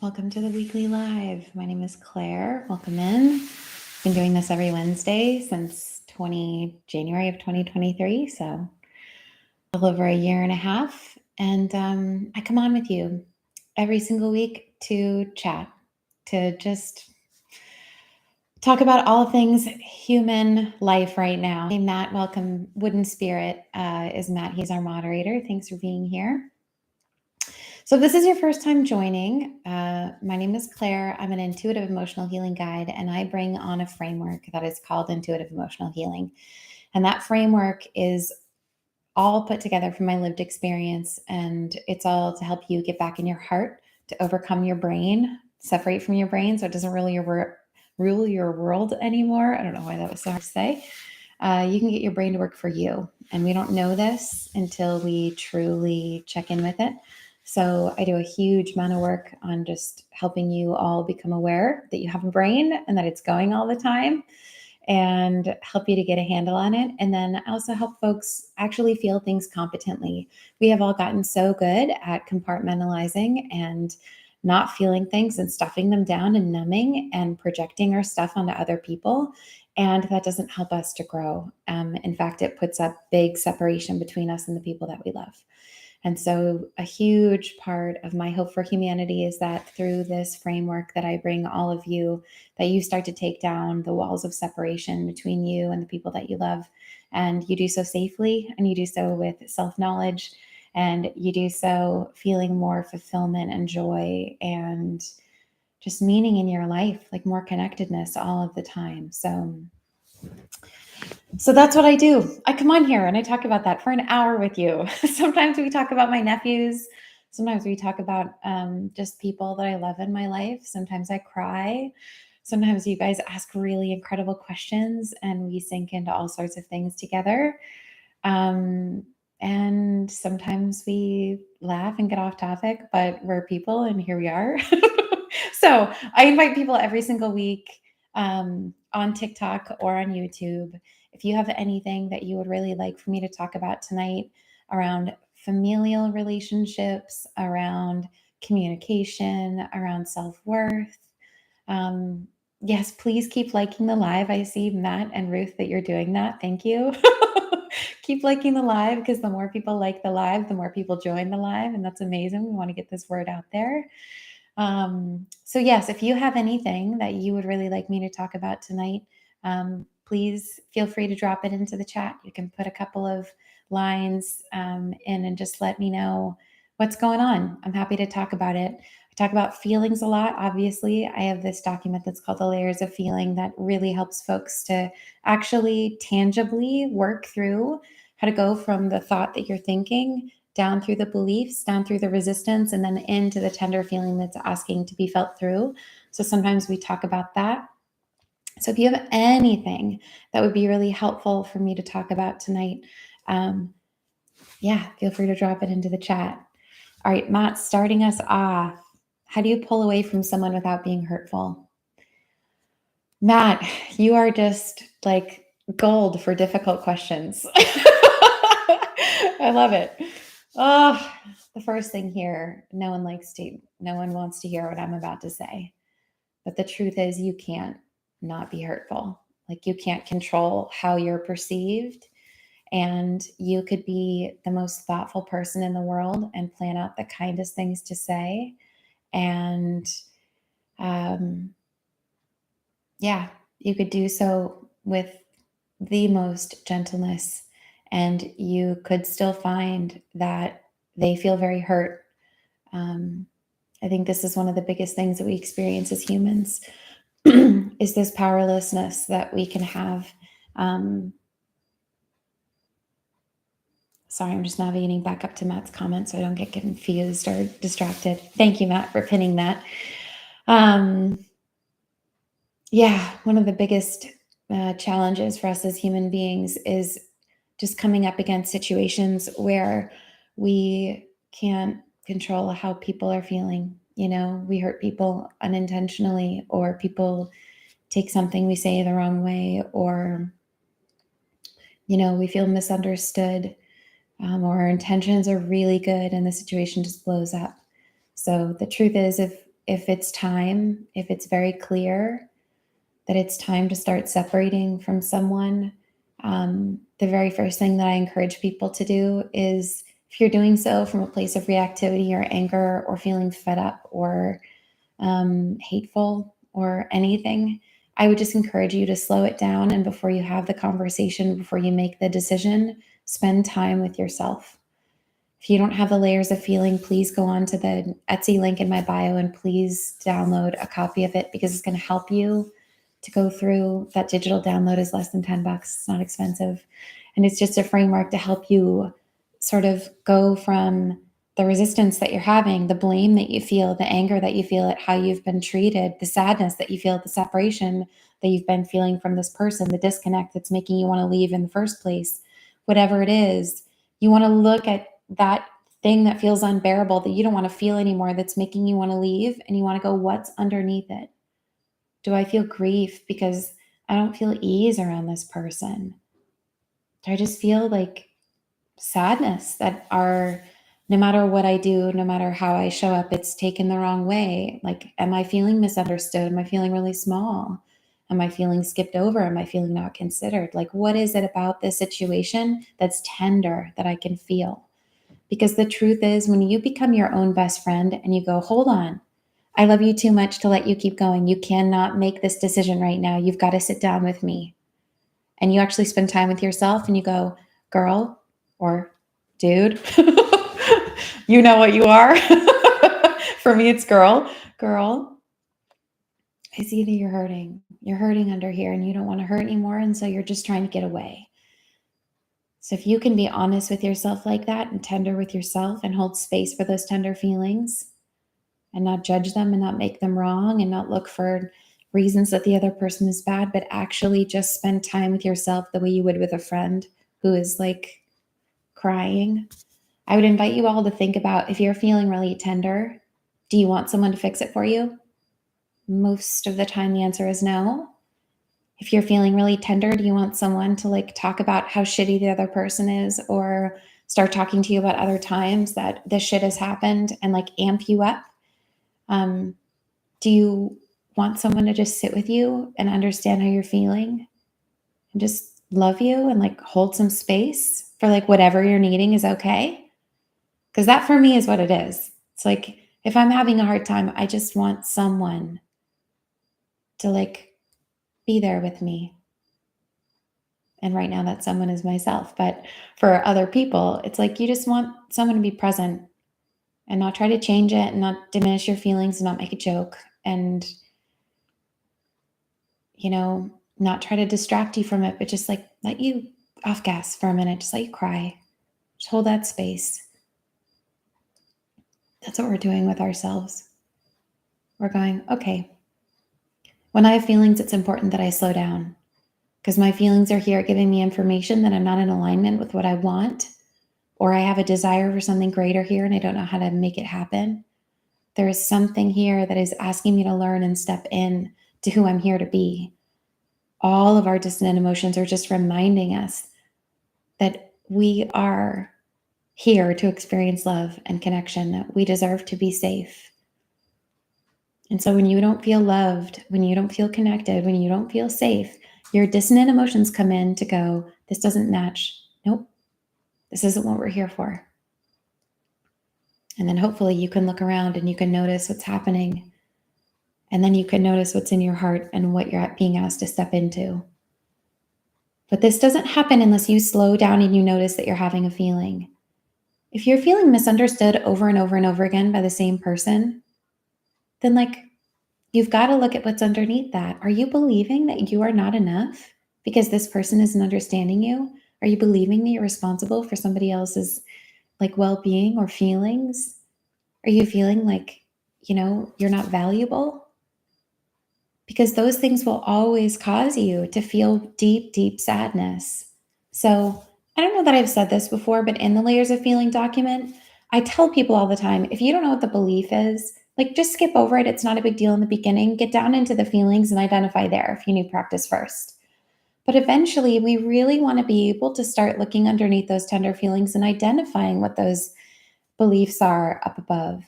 Welcome to the weekly live. My name is Claire. Welcome in. Been doing this every Wednesday since January of 2023, so a little over a year and a half. And I come on with you every single week to chat, to just talk about all things human life right now. Hey, Matt, welcome. Wooden Spirit is Matt. He's our moderator. Thanks for being here. So if this is your first time joining, my name is Claire. I'm an intuitive emotional healing guide, and I bring on a framework that is called intuitive emotional healing. And that framework is all put together from my lived experience, and it's all to help you get back in your heart, to overcome your brain, separate from your brain so it doesn't rule your world anymore. I don't know why that was so hard to say. You can get your brain to work for you. And we don't know this until we truly check in with it. So I do a huge amount of work on just helping you all become aware that you have a brain and that it's going all the time, and help you to get a handle on it. And then I also help folks actually feel things competently. We have all gotten so good at compartmentalizing and not feeling things and stuffing them down and numbing and projecting our stuff onto other people. And that doesn't help us to grow. In fact, it puts up big separation between us and the people that we love. And so a huge part of my hope for humanity is that through this framework that I bring all of you, that you start to take down the walls of separation between you and the people that you love. And you do so safely, and you do so with self-knowledge, and you do so feeling more fulfillment and joy and just meaning in your life, like more connectedness all of the time. So that's what I do. I come on here and I talk about that for an hour with you. Sometimes we talk about my nephews. Sometimes we talk about just people that I love in my life. Sometimes I cry. Sometimes you guys ask really incredible questions and we sink into all sorts of things together. And sometimes we laugh and get off topic, but we're people and here we are. So I invite people every single week on TikTok or on YouTube. If you have anything that you would really like for me to talk about tonight around familial relationships, around communication, around self-worth, yes, please keep liking the live. I see Matt and Ruth that you're doing that. Thank you. Keep liking the live, because the more people like the live, the more people join the live, and that's amazing. We want to get this word out there. So yes, if you have anything that you would really like me to talk about tonight, please feel free to drop it into the chat. You can put a couple of lines in and just let me know what's going on. I'm happy to talk about it. I talk about feelings a lot. Obviously, I have this document that's called The Layers of Feeling that really helps folks to actually tangibly work through how to go from the thought that you're thinking down through the beliefs, down through the resistance, and then into the tender feeling that's asking to be felt through. So sometimes we talk about that. So if you have anything that would be really helpful for me to talk about tonight, feel free to drop it into the chat. All right, Matt, starting us off, how do you pull away from someone without being hurtful? Matt, you are just like gold for difficult questions. I love it. Oh, the first thing here, no one wants to hear what I'm about to say. But the truth is, you can't not be hurtful. Like, you can't control how you're perceived. And you could be the most thoughtful person in the world and plan out the kindest things to say. And you could do so with the most gentleness, and you could still find that they feel very hurt. I think this is one of the biggest things that we experience as humans is this powerlessness that we can have. Sorry, I'm just navigating back up to Matt's comment so I don't get confused or distracted. Thank you, Matt, for pinning that. One of the biggest challenges for us as human beings is just coming up against situations where we can't control how people are feeling. You know, we hurt people unintentionally, or people take something we say the wrong way, or, we feel misunderstood, or our intentions are really good and the situation just blows up. So the truth is, if if if it's very clear that it's time to start separating from someone, the very first thing that I encourage people to do is, if you're doing so from a place of reactivity or anger or feeling fed up or hateful or anything, I would just encourage you to slow it down. And before you have the conversation, before you make the decision, spend time with yourself. If you don't have the layers of feeling, please go on to the Etsy link in my bio and please download a copy of it, because it's going to help you to go through. That digital download is less than $10. It's not expensive. And it's just a framework to help you sort of go from the resistance that you're having, the blame that you feel, the anger that you feel at how you've been treated, the sadness that you feel at the separation that you've been feeling from this person, the disconnect that's making you want to leave in the first place, whatever it is. You want to look at that thing that feels unbearable, that you don't want to feel anymore, that's making you want to leave, and you want to go, what's underneath it? Do I feel grief because I don't feel ease around this person? Do I just feel like sadness that no matter what I do, no matter how I show up, it's taken the wrong way? Like, am I feeling misunderstood? Am I feeling really small? Am I feeling skipped over? Am I feeling not considered? Like, what is it about this situation that's tender that I can feel? Because the truth is, when you become your own best friend and you go, hold on, I love you too much to let you keep going. You cannot make this decision right now. You've got to sit down with me. And you actually spend time with yourself and you go, girl or dude, you know what you are. For me, it's girl. Girl, I see that you're hurting. You're hurting under here and you don't want to hurt anymore. And so you're just trying to get away. So if you can be honest with yourself like that and tender with yourself and hold space for those tender feelings and not judge them and not make them wrong and not look for reasons that the other person is bad, but actually just spend time with yourself the way you would with a friend who is like crying. I would invite you all to think about, if you're feeling really tender, do you want someone to fix it for you? Most of the time, the answer is no. If you're feeling really tender, do you want someone to like talk about how shitty the other person is, or start talking to you about other times that this shit has happened and like amp you up? Do you want someone to just sit with you and understand how you're feeling and just love you and like hold some space for like whatever you're needing is okay? Because that for me is what it is. It's like, if I'm having a hard time, I just want someone to like be there with me. And right now that someone is myself. But for other people, it's like you just want someone to be present and not try to change it and not diminish your feelings and not make a joke and, not try to distract you from it, but just like let you off gas for a minute, just let you cry. Just hold that space. That's what we're doing with ourselves. We're going, okay, when I have feelings, it's important that I slow down, because my feelings are here giving me information that I'm not in alignment with what I want, or I have a desire for something greater here and I don't know how to make it happen. There is something here that is asking me to learn and step in to who I'm here to be. All of our dissonant emotions are just reminding us that we are here to experience love and connection, that we deserve to be safe. And so when you don't feel loved, when you don't feel connected, when you don't feel safe, your dissonant emotions come in to go, this doesn't match. Nope, this isn't what we're here for. And then hopefully you can look around and you can notice what's happening. And then you can notice what's in your heart and what you're being asked to step into. But this doesn't happen unless you slow down and you notice that you're having a feeling. If you're feeling misunderstood over and over and over again by the same person, then you've got to look at what's underneath that. Are you believing that you are not enough because this person isn't understanding you? Are you believing that you're responsible for somebody else's well-being or feelings? Are you feeling you're not valuable? Because those things will always cause you to feel deep, deep sadness. So I don't know that I've said this before, but in the Layers of Feeling document, I tell people all the time, if you don't know what the belief is, just skip over it. It's not a big deal in the beginning. Get down into the feelings and identify there if you need practice first. But eventually, we really want to be able to start looking underneath those tender feelings and identifying what those beliefs are up above.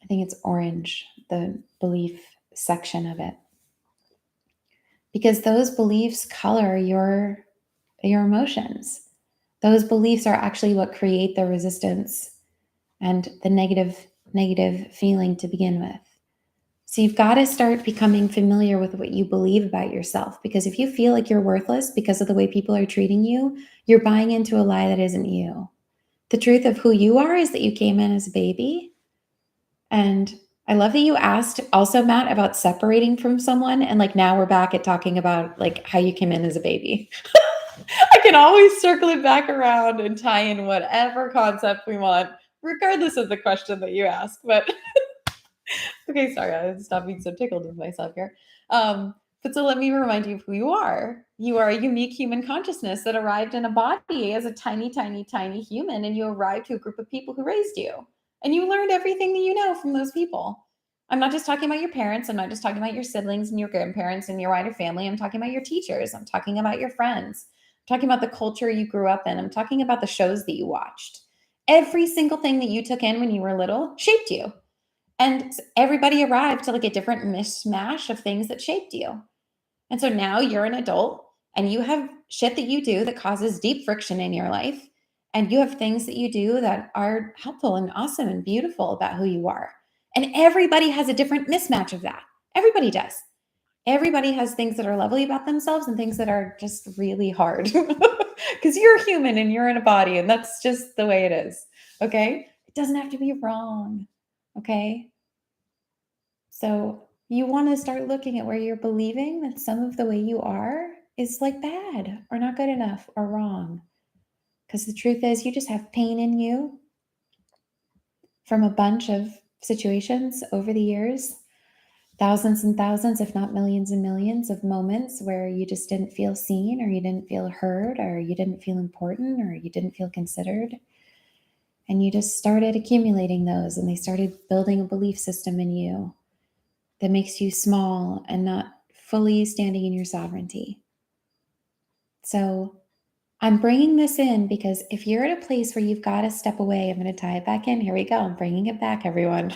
I think it's orange, the belief section of it. Because those beliefs color your emotions. Those beliefs are actually what create the resistance and the negative feeling to begin with. So you've got to start becoming familiar with what you believe about yourself, because if you feel like you're worthless because of the way people are treating you, you're buying into a lie that isn't you. The truth of who you are is that you came in as a baby. And I love that you asked also, Matt, about separating from someone. And like now we're back at talking about like how you came in as a baby. I can always circle it back around and tie in whatever concept we want, regardless of the question that you ask. But okay, sorry, I stopped being so tickled with myself here. But so let me remind you of who you are. You are a unique human consciousness that arrived in a body as a tiny, tiny, tiny human, and you arrived to a group of people who raised you. And you learned everything that you know from those people. I'm not just talking about your parents. I'm not just talking about your siblings and your grandparents and your wider family. I'm talking about your teachers. I'm talking about your friends. I'm talking about the culture you grew up in. I'm talking about the shows that you watched. Every single thing that you took in when you were little shaped you. And everybody arrived to like a different mishmash of things that shaped you. And so now you're an adult and you have shit that you do that causes deep friction in your life. And you have things that you do that are helpful and awesome and beautiful about who you are. And everybody has a different mismatch of that. Everybody does. Everybody has things that are lovely about themselves and things that are just really hard. Because you're human and you're in a body, and that's just the way it is. Okay? It doesn't have to be wrong. Okay? So you want to start looking at where you're believing that some of the way you are is like bad or not good enough or wrong. Because the truth is, you just have pain in you from a bunch of situations over the years, thousands and thousands, if not millions and millions of moments where you just didn't feel seen, or you didn't feel heard, or you didn't feel important, or you didn't feel considered. And you just started accumulating those, and they started building a belief system in you that makes you small and not fully standing in your sovereignty. So I'm bringing this in because if you're at a place where you've got to step away, I'm going to tie it back in. Here we go. I'm bringing it back, everyone,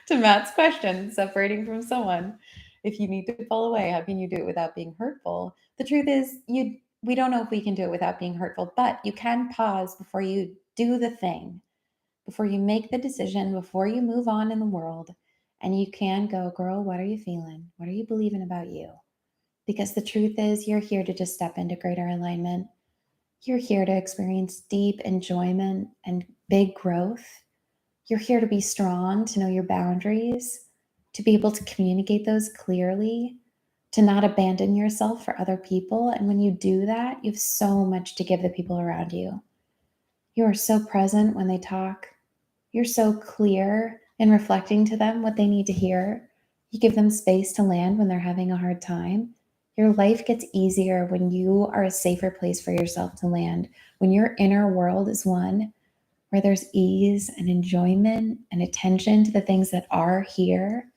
to Matt's question, separating from someone. If you need to pull away, how can you do it without being hurtful? The truth is, we don't know if we can do it without being hurtful, but you can pause before you do the thing, before you make the decision, before you move on in the world. And you can go, girl, what are you feeling? What are you believing about you? Because the truth is, you're here to just step into greater alignment. You're here to experience deep enjoyment and big growth. You're here to be strong, to know your boundaries, to be able to communicate those clearly, to not abandon yourself for other people. And when you do that, you have so much to give the people around you. You are so present when they talk. You're so clear in reflecting to them what they need to hear. You give them space to land when they're having a hard time. Your life gets easier when you are a safer place for yourself to land, when your inner world is one where there's ease and enjoyment and attention to the things that are here.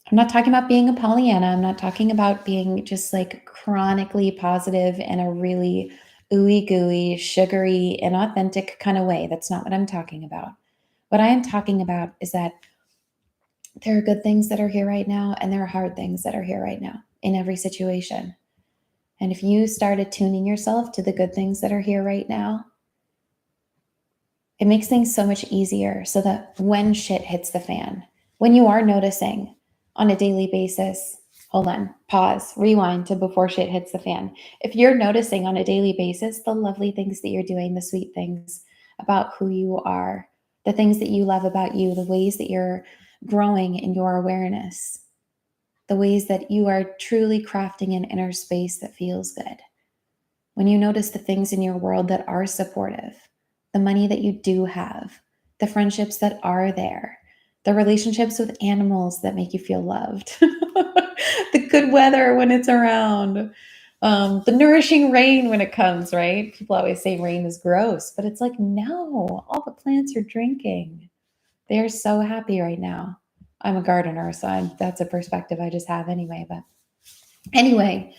I'm not talking about being a Pollyanna. I'm not talking about being just like chronically positive in a really ooey gooey, sugary, inauthentic kind of way. That's not what I'm talking about. What I am talking about is that there are good things that are here right now, and there are hard things that are here right now in every situation. And if you start attuning yourself to the good things that are here right now, it makes things so much easier so that when shit hits the fan, when you are noticing on a daily basis, hold on, pause, rewind to before shit hits the fan. If you're noticing on a daily basis the lovely things that you're doing, the sweet things about who you are, the things that you love about you, the ways that you're growing in your awareness, the ways that you are truly crafting an inner space that feels good. When you notice the things in your world that are supportive, the money that you do have, the friendships that are there, the relationships with animals that make you feel loved, the good weather when it's around, the nourishing rain when it comes, right? People always say rain is gross, but it's like, no, all the plants are drinking. They're so happy right now. I'm a gardener, so that's a perspective I just have anyway. But anyway,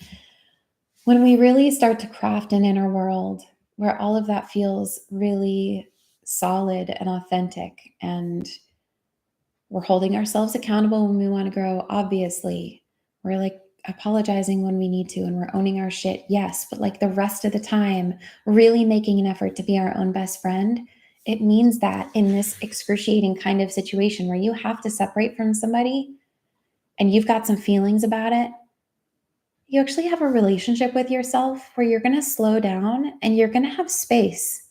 when we really start to craft an inner world where all of that feels really solid and authentic, and We're holding ourselves accountable when we want to grow, obviously. We're like apologizing when we need to, and we're owning our shit, yes. But like the rest of the time, really making an effort to be our own best friend, it means that in this excruciating kind of situation where you have to separate from somebody and you've got some feelings about it, you actually have a relationship with yourself where you're going to slow down and you're going to have space.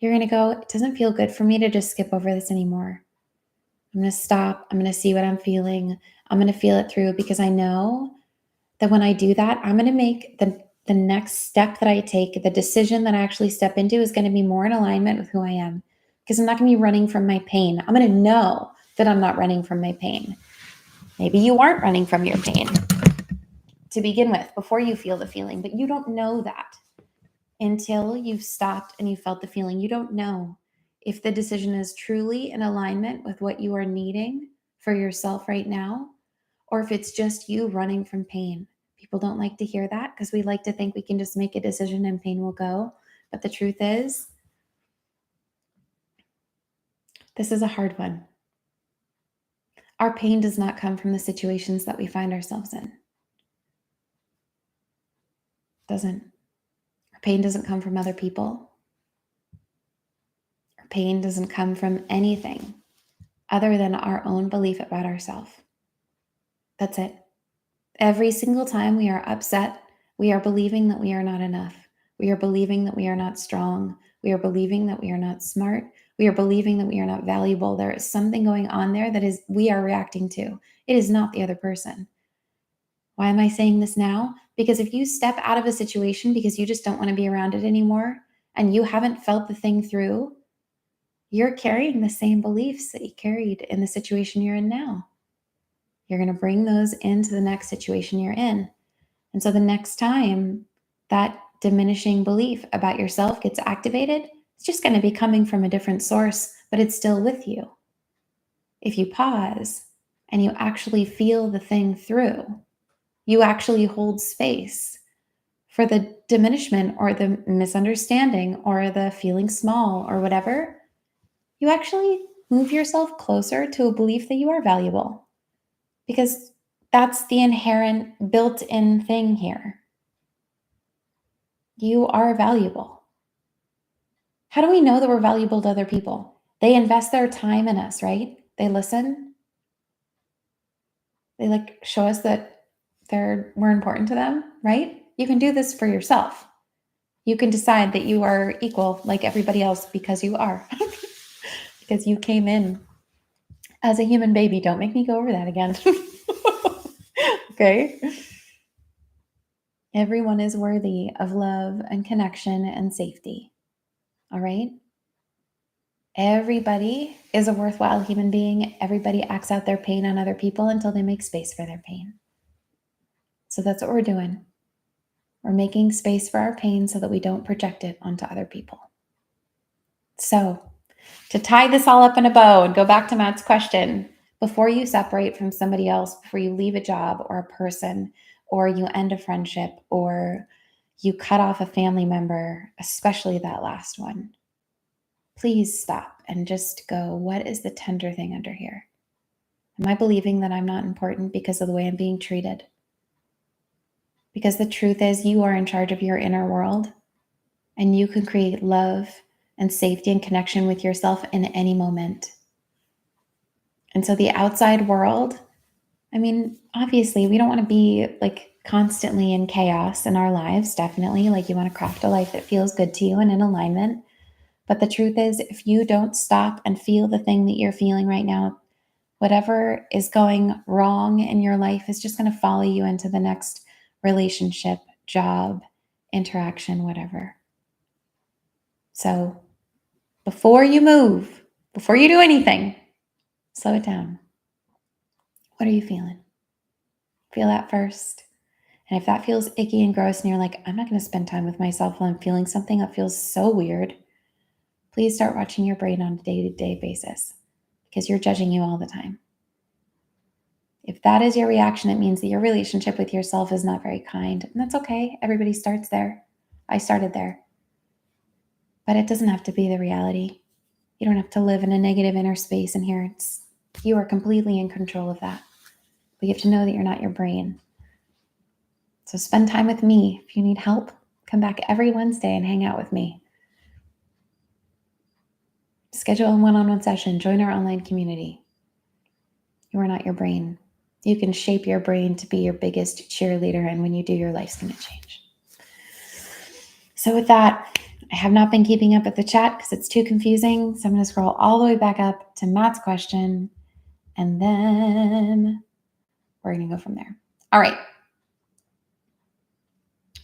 You're going to go, it doesn't feel good for me to just skip over this anymore. I'm going to stop. I'm going to see what I'm feeling. I'm going to feel it through, because I know that when I do that, I'm going to make the next step that I take, the decision that I actually step into is going to be more in alignment with who I am, because I'm not going to be running from my pain. I'm going to know that I'm not running from my pain. Maybe you aren't running from your pain to begin with before you feel the feeling, but you don't know that until you've stopped and you felt the feeling. You don't know if the decision is truly in alignment with what you are needing for yourself right now, or if it's just you running from pain. People don't like to hear that because we like to think we can just make a decision and pain will go. But the truth is, this is a hard one. Our pain does not come from the situations that we find ourselves in. It doesn't. Our pain doesn't come from other people. Our pain doesn't come from anything other than our own belief about ourselves. That's it. Every single time we are upset, we are believing that we are not enough. We are believing that we are not strong. We are believing that we are not smart. We are believing that we are not valuable. There is something going on there that is we are reacting to. It is not the other person. Why am I saying this now? Because if you step out of a situation because you just don't want to be around it anymore and you haven't felt the thing through, you're carrying the same beliefs that you carried in the situation you're in now. You're going to bring those into the next situation you're in. And so the next time that diminishing belief about yourself gets activated, it's just going to be coming from a different source, but it's still with you. If you pause and you actually feel the thing through, you actually hold space for the diminishment or the misunderstanding or the feeling small or whatever, you actually move yourself closer to a belief that you are valuable, because that's the inherent built-in thing here. You are valuable. How do we know that we're valuable to other people? They invest their time in us, right? They listen. They like show us that we're important to them, right? You can do this for yourself. You can decide that you are equal like everybody else because you are. Because you came in as a human baby. Don't make me go over that again. Okay? Everyone is worthy of love and connection and safety. All right? Everybody is a worthwhile human being. Everybody acts out their pain on other people until they make space for their pain. So that's what we're doing. We're making space for our pain so that we don't project it onto other people. So, to tie this all up in a bow and go back to Matt's question, before you separate from somebody else, before you leave a job or a person, or you end a friendship, or you cut off a family member, especially that last one, please stop and just go, what is the tender thing under here? Am I believing that I'm not important because of the way I'm being treated? Because the truth is, you are in charge of your inner world, and you can create love and safety and connection with yourself in any moment. And so the outside world, I mean, obviously, we don't want to be like constantly in chaos in our lives, definitely. Like, you want to craft a life that feels good to you and in alignment. But the truth is, if you don't stop and feel the thing that you're feeling right now, whatever is going wrong in your life is just going to follow you into the next relationship, job, interaction, whatever. So before you move, before you do anything, slow it down. What are you feeling? Feel that first. And if that feels icky and gross and you're like, I'm not going to spend time with myself while I'm feeling something that feels so weird, please start watching your brain on a day-to-day basis, because you're judging you all the time. If that is your reaction, it means that your relationship with yourself is not very kind. And that's okay. Everybody starts there. I started there. But it doesn't have to be the reality. You don't have to live in a negative inner space in here. You are completely in control of that. But you have to know that you're not your brain. So spend time with me. If you need help, come back every Wednesday and hang out with me. Schedule a one-on-one session. Join our online community. You are not your brain. You can shape your brain to be your biggest cheerleader, and when you do, your life's going to change. So with that, I have not been keeping up with the chat because it's too confusing. So I'm going to scroll all the way back up to Matt's question, and then we're going to go from there. All right.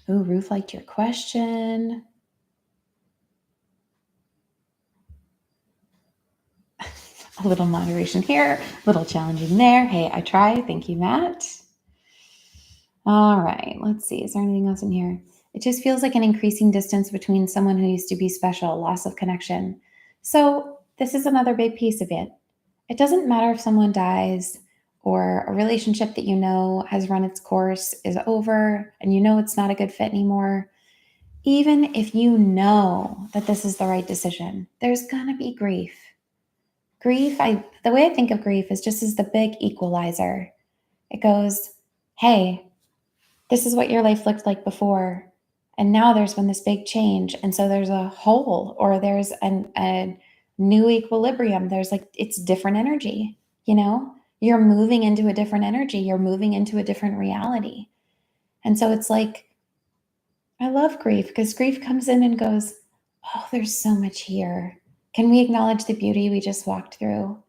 Ooh, Ruth liked your question. A little moderation here, a little challenging there. Hey, I try. Thank you, Matt. All right, let's see. Is there anything else in here? It just feels like an increasing distance between someone who used to be special, loss of connection. So this is another big piece of it. It doesn't matter if someone dies or a relationship that you know has run its course is over and you know it's not a good fit anymore. Even if you know that this is the right decision, there's gonna be grief. The way I think of grief is just as the big equalizer. It goes, hey, this is what your life looked like before. And now there's been this big change. And so there's a hole or there's a new equilibrium. There's like, it's different energy, you know? You're moving into a different energy. You're moving into a different reality. And so it's like, I love grief because grief comes in and goes, oh, there's so much here. Can we acknowledge the beauty we just walked through?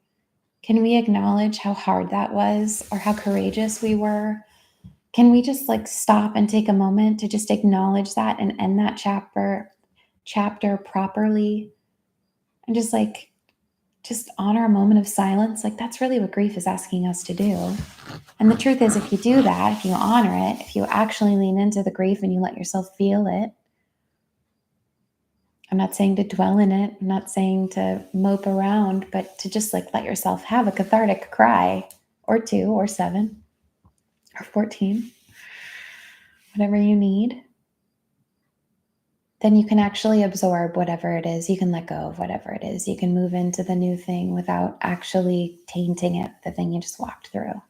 Can we acknowledge how hard that was or how courageous we were? Can we just like stop and take a moment to just acknowledge that and end that chapter properly and just honor a moment of silence? Like that's really what grief is asking us to do. And the truth is, if you do that, if you honor it, if you actually lean into the grief and you let yourself feel it, I'm not saying to dwell in it. I'm not saying to mope around, but to just like let yourself have a cathartic cry or 2 or 7 or 14, whatever you need. Then you can actually absorb whatever it is. You can let go of whatever it is. You can move into the new thing without actually tainting it, the thing you just walked through,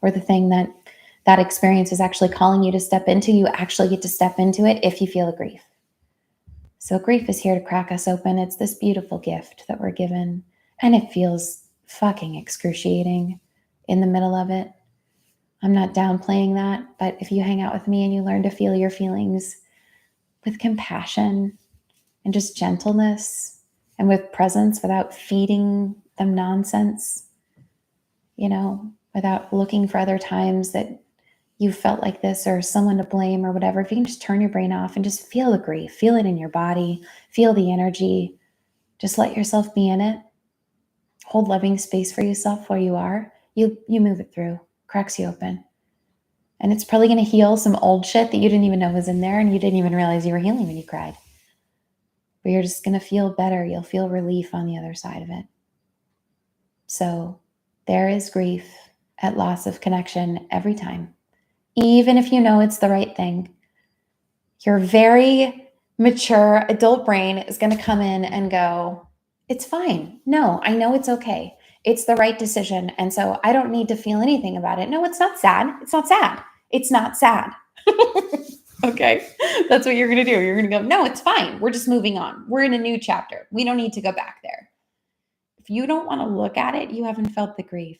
or the thing that experience is actually calling you to step into. You actually get to step into it if you feel the grief. So grief is here to crack us open. It's this beautiful gift that we're given, and it feels fucking excruciating in the middle of it. I'm not downplaying that, but if you hang out with me and you learn to feel your feelings with compassion and just gentleness and with presence without feeding them nonsense, you know, without looking for other times that you felt like this or someone to blame or whatever, if you can just turn your brain off and just feel the grief, feel it in your body, feel the energy, just let yourself be in it, hold loving space for yourself where you are, you move it through, cracks you open. And it's probably going to heal some old shit that you didn't even know was in there and you didn't even realize you were healing when you cried. But you're just going to feel better. You'll feel relief on the other side of it. So there is grief at loss of connection every time. Even if you know it's the right thing, your very mature adult brain is going to come in and go, it's fine. No, I know it's okay. It's the right decision. And so I don't need to feel anything about it. No, it's not sad. It's not sad. It's not sad. Okay. That's what you're going to do. You're going to go, no, it's fine. We're just moving on. We're in a new chapter. We don't need to go back there. If you don't want to look at it, you haven't felt the grief.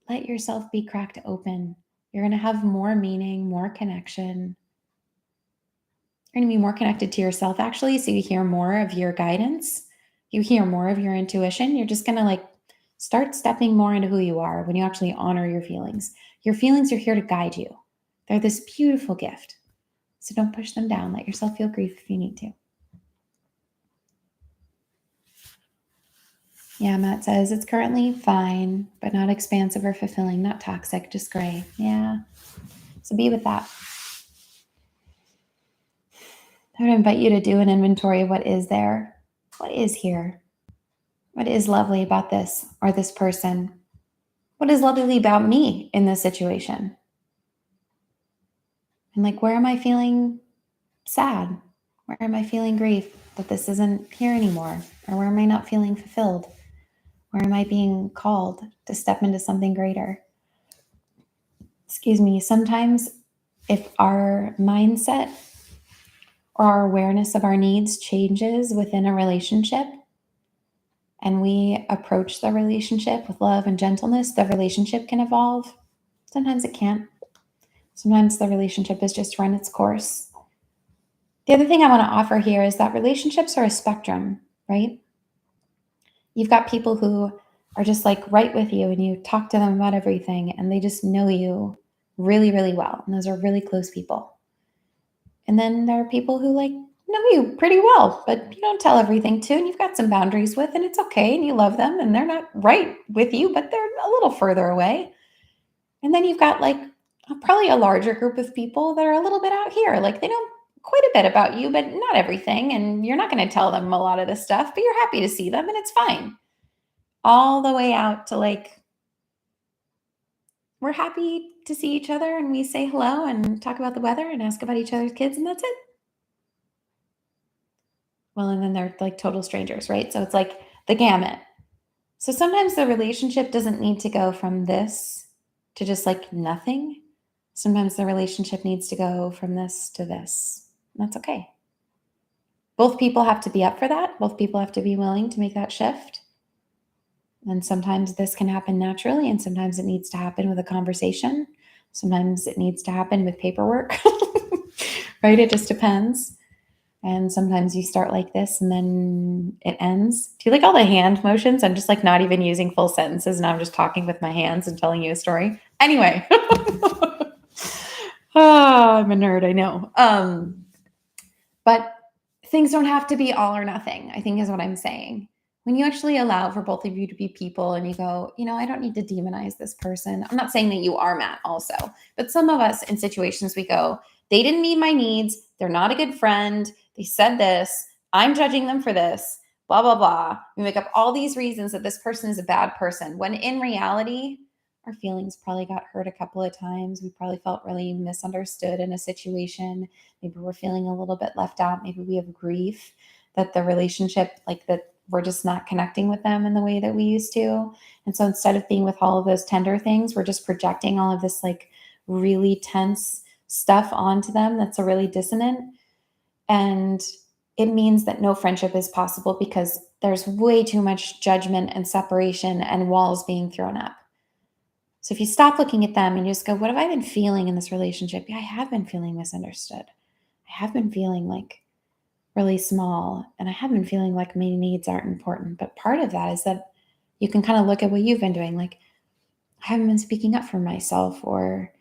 Let yourself be cracked open. You're going to have more meaning, more connection. You're going to be more connected to yourself, actually. So you hear more of your guidance. You hear more of your intuition. You're just going to like start stepping more into who you are when you actually honor your feelings. Your feelings are here to guide you. They're this beautiful gift. So don't push them down. Let yourself feel grief if you need to. Yeah, Matt says it's currently fine, but not expansive or fulfilling, not toxic, just gray. Yeah. So be with that. I would invite you to do an inventory of what is there. What is here? What is lovely about this or this person? What is lovely about me in this situation? And like, where am I feeling sad? Where am I feeling grief that this isn't here anymore? Or where am I not feeling fulfilled? Or am I being called to step into something greater? Excuse me. Sometimes, if our mindset or our awareness of our needs changes within a relationship and we approach the relationship with love and gentleness, the relationship can evolve. Sometimes it can't. Sometimes the relationship has just run its course. The other thing I want to offer here is that relationships are a spectrum, right? You've got people who are just like right with you and you talk to them about everything and they just know you really, really well. And those are really close people. And then there are people who like know you pretty well, but you don't tell everything to, and you've got some boundaries with, and it's okay, and you love them, and they're not right with you, but they're a little further away. And then you've got like probably a larger group of people that are a little bit out here. Like they know quite a bit about you, but not everything. And you're not going to tell them a lot of this stuff, but you're happy to see them and it's fine. All the way out to like, we're happy to see each other and we say hello and talk about the weather and ask about each other's kids, and that's it. Well, and then they're like total strangers, right? So it's like the gamut. So sometimes the relationship doesn't need to go from this to just like nothing. Sometimes the relationship needs to go from this to this. And that's okay. Both people have to be up for that. Both people have to be willing to make that shift. And sometimes this can happen naturally, and sometimes it needs to happen with a conversation. Sometimes it needs to happen with paperwork, right? It just depends. And sometimes you start like this and then it ends. Do you like all the hand motions? I'm just like not even using full sentences and I'm just talking with my hands and telling you a story. Anyway. I'm a nerd, I know. But things don't have to be all or nothing, I think is what I'm saying. When you actually allow for both of you to be people and you go, I don't need to demonize this person. I'm not saying that you are, Matt, also. But some of us in situations we go, they didn't meet my needs. They're not a good friend. They said this. I'm judging them for this. Blah, blah, blah. We make up all these reasons that this person is a bad person, when in reality, our feelings probably got hurt a couple of times. We probably felt really misunderstood in a situation. Maybe we're feeling a little bit left out. Maybe we have grief that the relationship, like that we're just not connecting with them in the way that we used to. And so instead of being with all of those tender things, we're just projecting all of this like really tense stuff onto them that's a really dissonant. And it means that no friendship is possible because there's way too much judgment and separation and walls being thrown up. So if you stop looking at them and you just go, what have I been feeling in this relationship? Yeah, I have been feeling misunderstood. I have been feeling like really small, and I have been feeling like my needs aren't important. But part of that is that you can kind of look at what you've been doing. Like, I haven't been speaking up for myself, or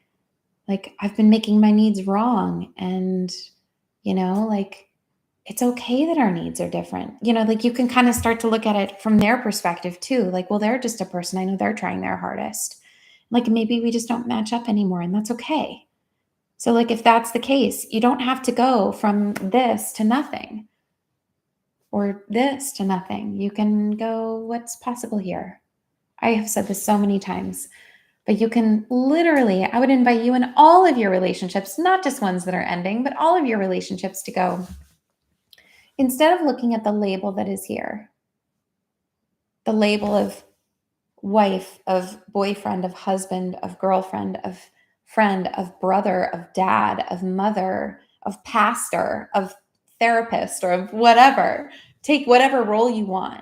like I've been making my needs wrong. And, like it's okay that our needs are different. Like you can kind of start to look at it from their perspective too. Like, well, they're just a person. I know they're trying their hardest. Like maybe we just don't match up anymore, and that's okay. So, like, if that's the case, you don't have to go from this to nothing or this to nothing. You can go, what's possible here? I have said this so many times, but you can literally, I would invite you in all of your relationships, not just ones that are ending, but all of your relationships to go, instead of looking at the label that is here, the label of wife, of boyfriend, of husband, of girlfriend, of friend, of brother, of dad, of mother, of pastor, of therapist, or of whatever. Take whatever role you want.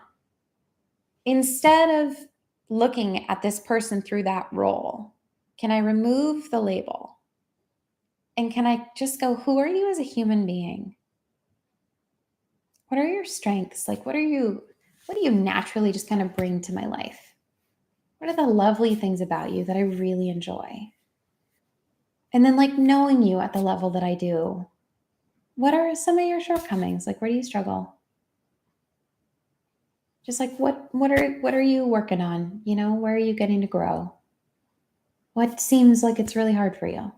Instead of looking at this person through that role, can I remove the label? And can I just go, who are you as a human being? What are your strengths? Like, what do you naturally just kind of bring to my life? What are the lovely things about you that I really enjoy? And then, like, knowing you at the level that I do, what are some of your shortcomings? Like, where do you struggle? Just like what are you working on? Where are you getting to grow? What seems like it's really hard for you?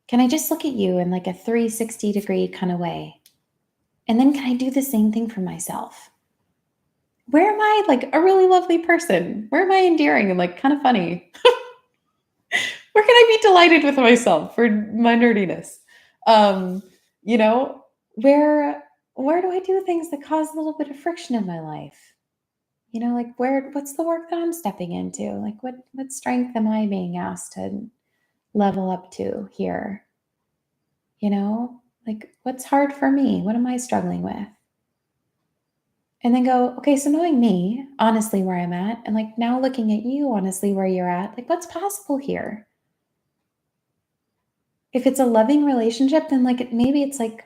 Can I just look at you in like a 360-degree kind of way? And then can I do the same thing for myself? Where am I like a really lovely person? Where am I endearing and like kind of funny? Where can I be delighted with myself for my nerdiness? Um, you know, where do I do things that cause a little bit of friction in my life? Like what's the work that I'm stepping into? Like what strength am I being asked to level up to here? Like what's hard for me? What am I struggling with? And then go, okay, so knowing me, honestly, where I'm at, and like now looking at you, honestly, where you're at, like what's possible here? If it's a loving relationship, then like maybe it's like,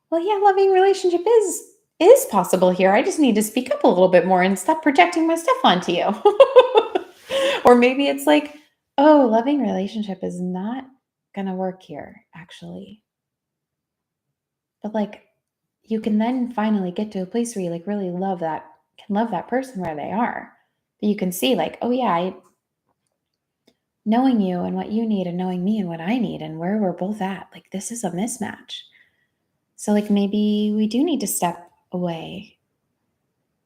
well, yeah, loving relationship is possible here. I just need to speak up a little bit more and stop projecting my stuff onto you. Or maybe it's like, oh, loving relationship is not gonna work here, actually. But like you can then finally get to a place where you like really can love that person where they are. That you can see like, oh yeah, knowing you and what you need and knowing me and what I need and where we're both at, like this is a mismatch. So like maybe we do need to step away.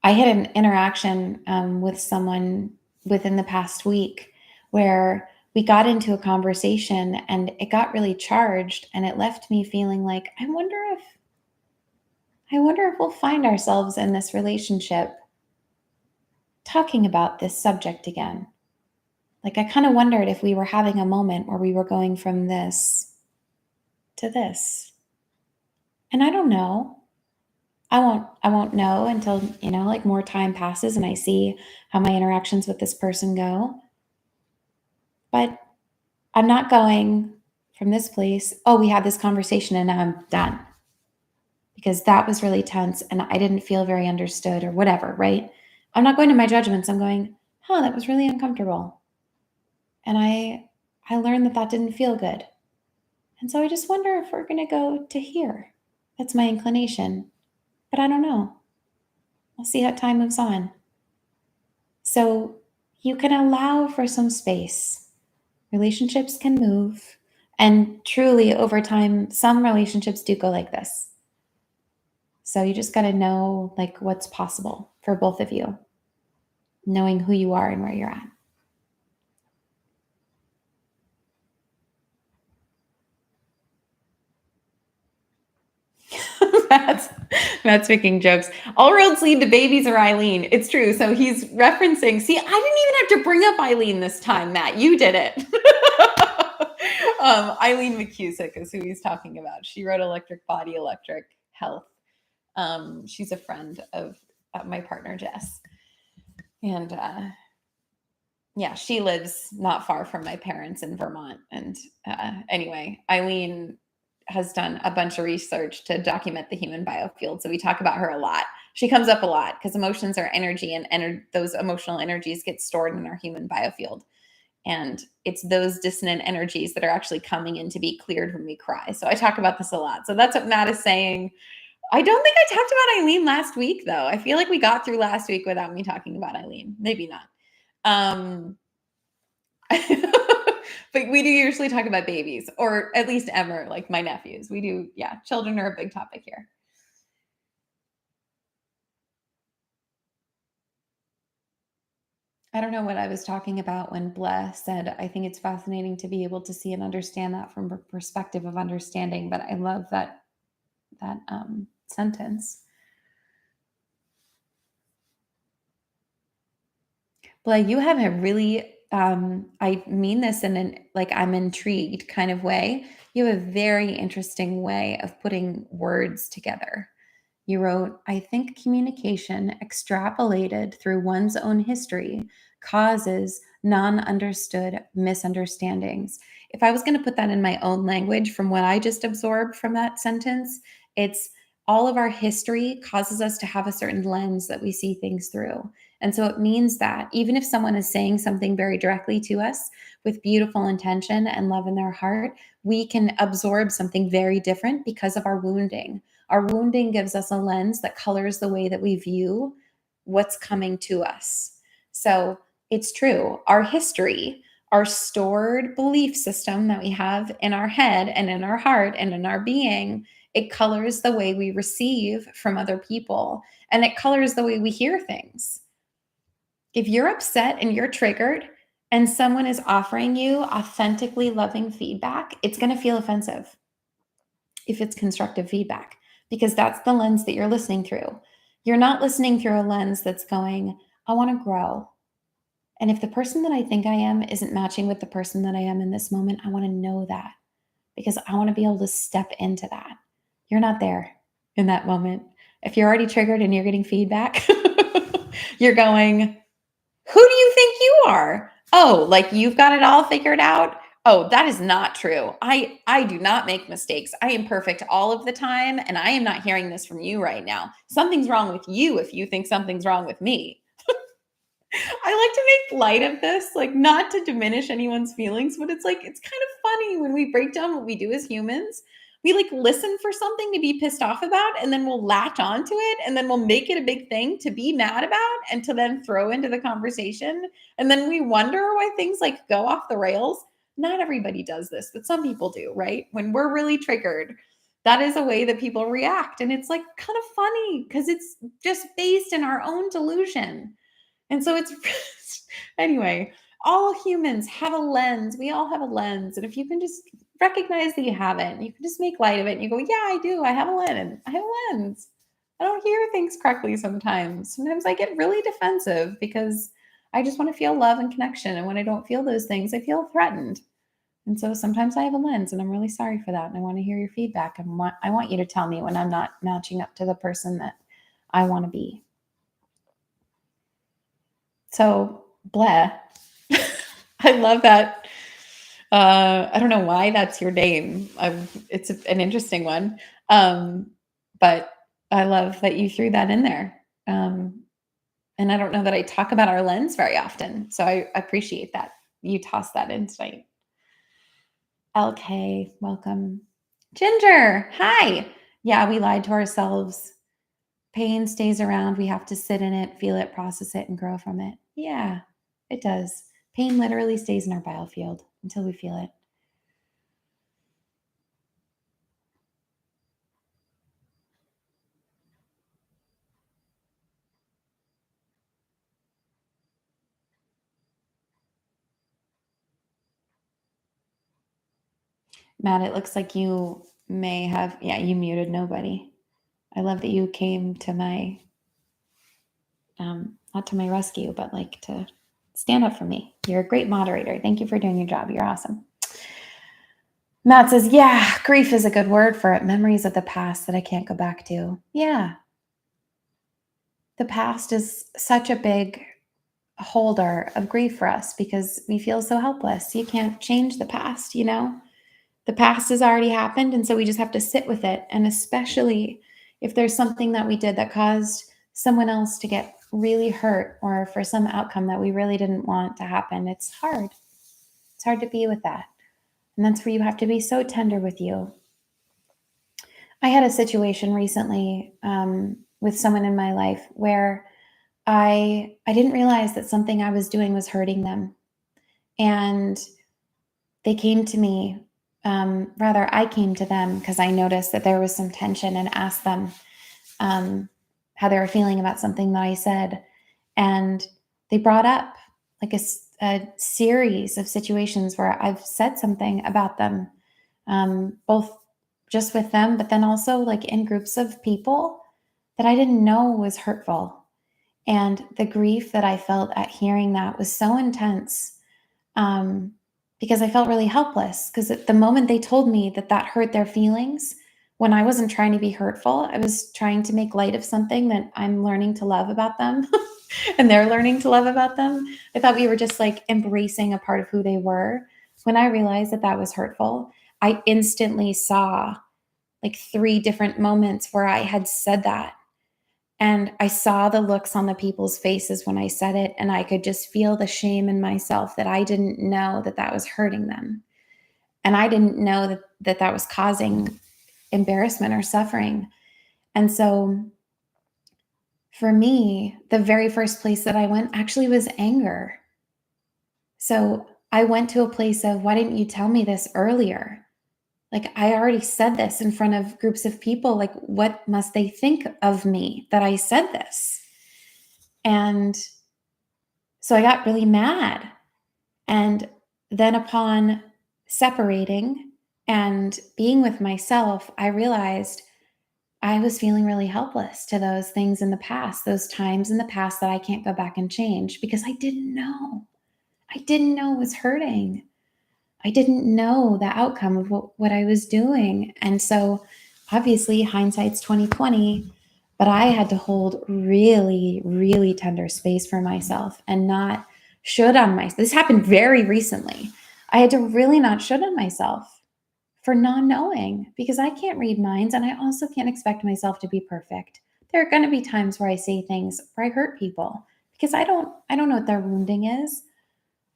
I had an interaction with someone within the past week where we got into a conversation and it got really charged and it left me feeling like I wonder if we'll find ourselves in this relationship talking about this subject again. Like, I kind of wondered if we were having a moment where we were going from this to this. And I don't know. I won't know until, like more time passes and I see how my interactions with this person go. But I'm not going from this place, oh, we had this conversation and now I'm done. Because that was really tense and I didn't feel very understood or whatever, right? I'm not going to my judgments. I'm going, that was really uncomfortable. And I learned that that didn't feel good. And so I just wonder if we're going to go to here. That's my inclination. But I don't know. We'll see how time moves on. So you can allow for some space. Relationships can move. And truly, over time, some relationships do go like this. So you just got to know like what's possible for both of you, knowing who you are and where you're at. Matt's, Matt's making jokes. All roads lead to babies or Eileen. It's true. So he's referencing. See, I didn't even have to bring up Eileen this time, Matt. You did it. Eileen McCusick is who he's talking about. She wrote Electric Body, Electric Health. She's a friend of my partner, Jess. And yeah, she lives not far from my parents in Vermont. And anyway, Eileen has done a bunch of research to document the human biofield. So we talk about her a lot. She comes up a lot because emotions are energy and those emotional energies get stored in our human biofield. And it's those dissonant energies that are actually coming in to be cleared when we cry. So I talk about this a lot. So that's what Matt is saying. I don't think I talked about Eileen last week, though. I feel like we got through last week without me talking about Eileen. Maybe not. But we do usually talk about babies, or at least Emmer, like my nephews. We do, yeah. Children are a big topic here. I don't know what I was talking about when Bless said, I think it's fascinating to be able to see and understand that from a perspective of understanding, but I love that sentence. But you have a really, I mean this in an like I'm intrigued kind of way. You have a very interesting way of putting words together. You wrote, I think communication extrapolated through one's own history causes non understood misunderstandings. If I was going to put that in my own language from what I just absorbed from that sentence, it's all of our history causes us to have a certain lens that we see things through. And so it means that even if someone is saying something very directly to us with beautiful intention and love in their heart, we can absorb something very different because of our wounding. Our wounding gives us a lens that colors the way that we view what's coming to us. So it's true. Our history, our stored belief system that we have in our head and in our heart and in our being, it colors the way we receive from other people and it colors the way we hear things. If you're upset and you're triggered and someone is offering you authentically loving feedback, it's going to feel offensive if it's constructive feedback, because that's the lens that you're listening through. You're not listening through a lens that's going, I want to grow. And if the person that I think I am isn't matching with the person that I am in this moment, I want to know that because I want to be able to step into that. You're not there in that moment. If you're already triggered and you're getting feedback, you're going, who do you think you are? Oh, like you've got it all figured out? Oh, that is not true. I do not make mistakes. I am perfect all of the time and I am not hearing this from you right now. Something's wrong with you if you think something's wrong with me. I like to make light of this, like not to diminish anyone's feelings, but it's like it's kind of funny when we break down what we do as humans. We like listen for something to be pissed off about, and then we'll latch onto it, and then we'll make it a big thing to be mad about and to then throw into the conversation. And then we wonder why things like go off the rails. Not everybody does this, but some people do, right? When we're really triggered, that is a way that people react. And it's like kind of funny because it's just based in our own delusion. And so it's anyway, all humans have a lens. We all have a lens. And if you can just recognize that you have it, you can just make light of it and you go, yeah, I do. I have a lens. I have a lens. I don't hear things correctly sometimes. Sometimes I get really defensive because I just want to feel love and connection. And when I don't feel those things, I feel threatened. And so sometimes I have a lens and I'm really sorry for that. And I want to hear your feedback. And I want you to tell me when I'm not matching up to the person that I want to be. So, bleh. I love that. I don't know why that's your name. It's an interesting one. But I love that you threw that in there. And I don't know that I talk about our lens very often. So I appreciate that. You tossed that in tonight. LK, welcome. Ginger, hi. Yeah, we lied to ourselves. Pain stays around. We have to sit in it, feel it, process it, and grow from it. Yeah, it does. Pain literally stays in our biofield until we feel it. Matt, it looks like you may have, yeah, you muted nobody. I love that you came to my, not to my rescue, but like to stand up for me. You're a great moderator. Thank you for doing your job. You're awesome. Matt says, yeah, grief is a good word for it. Memories of the past that I can't go back to. Yeah. The past is such a big holder of grief for us because we feel so helpless. You can't change the past, you know? The past has already happened. And so we just have to sit with it. And especially if there's something that we did that caused someone else to get really hurt or for some outcome that we really didn't want to happen, it's hard. It's hard to be with that. And that's where you have to be so tender with you. I had a situation recently with someone in my life where I didn't realize that something I was doing was hurting them. And they came to me, rather, I came to them because I noticed that there was some tension and asked them how they were feeling about something that I said. And they brought up like a series of situations where I've said something about them, both just with them, but then also like in groups of people that I didn't know was hurtful. And the grief that I felt at hearing that was so intense because I felt really helpless. Because at the moment they told me that that hurt their feelings, when I wasn't trying to be hurtful, I was trying to make light of something that I'm learning to love about them and they're learning to love about them. I thought we were just like embracing a part of who they were. When I realized that that was hurtful, I instantly saw like 3 different moments where I had said that. And I saw the looks on the people's faces when I said it, and I could just feel the shame in myself that I didn't know that that was hurting them. And I didn't know that was causing embarrassment or suffering. And so for me, the very first place that I went actually was anger. So I went to a place of, why didn't you tell me this earlier? Like, I already said this in front of groups of people. Like, what must they think of me that I said this? And so I got really mad. And then upon separating and being with myself, I realized I was feeling really helpless to those things in the past, those times in the past that I can't go back and change because I didn't know. I didn't know it was hurting. I didn't know the outcome of what I was doing. And so obviously hindsight's 2020, but I had to hold really, really tender space for myself and not should on myself. This happened very recently. I had to really not should on myself for not knowing because I can't read minds and I also can't expect myself to be perfect. There are going to be times where I say things where I hurt people because I don't know what their wounding is.